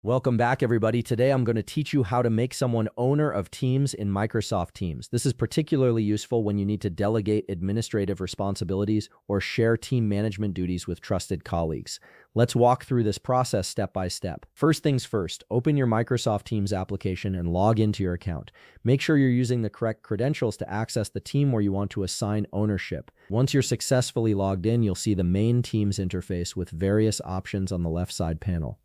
Welcome back, everybody. Today, I'm going to teach you how to make someone owner of Teams in Microsoft Teams. This is particularly useful when you need to delegate administrative responsibilities or share team management duties with trusted colleagues. Let's walk through this process step by step. First things first, open your Microsoft Teams application and log into your account. Make sure you're using the correct credentials to access the team where you want to assign ownership. Once you're successfully logged in, you'll see the main Teams interface with various options on the left side panel.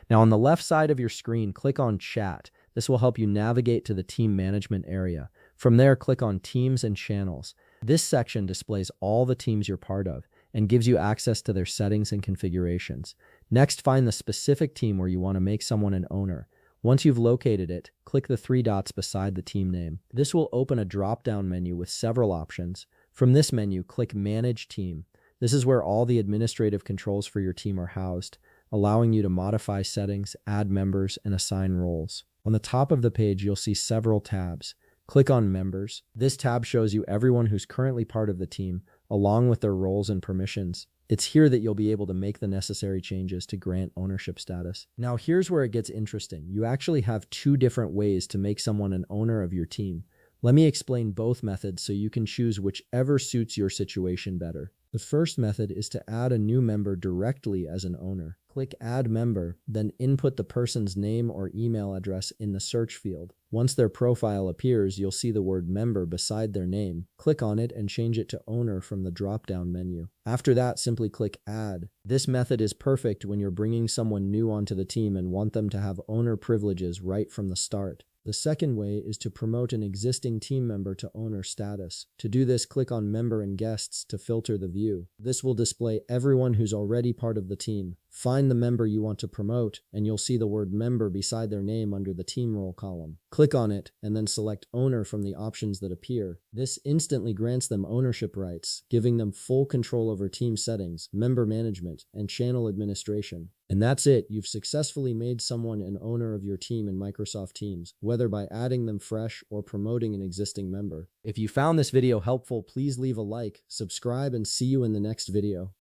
Now, on the left side of your screen, click on Chat. This will help you navigate to the team management area. From there, click on Teams and Channels. This section displays all the teams you're part of and gives you access to their settings and configurations. Next, find the specific team where you want to make someone an owner. Once you've located it, click the three dots beside the team name. This will open a drop-down menu with several options. From this menu, click Manage Team. This is where all the administrative controls for your team are housed, allowing you to modify settings, add members, and assign roles. On the top of the page, you'll see several tabs. Click on Members. This tab shows you everyone who's currently part of the team, along with their roles and permissions. It's here that you'll be able to make the necessary changes to grant ownership status. Now, here's where it gets interesting. You actually have two different ways to make someone an owner of your team. Let me explain both methods so you can choose whichever suits your situation better. The first method is to add a new member directly as an owner. Click Add Member, then input the person's name or email address in the search field. Once their profile appears, you'll see the word Member beside their name. Click on it and change it to Owner from the drop-down menu. After that, simply click Add. This method is perfect when you're bringing someone new onto the team and want them to have owner privileges right from the start. The second way is to promote an existing team member to owner status. To do this, click on Member and Guests to filter the view. This will display everyone who's already part of the team. Find the member you want to promote, and you'll see the word Member beside their name under the team role column. Click on it, and then select Owner from the options that appear. This instantly grants them ownership rights, giving them full control over team settings, member management, and channel administration. And that's it. You've successfully made someone an owner of your team in Microsoft Teams, whether by adding them fresh or promoting an existing member. If you found this video helpful, please leave a like, subscribe, and see you in the next video.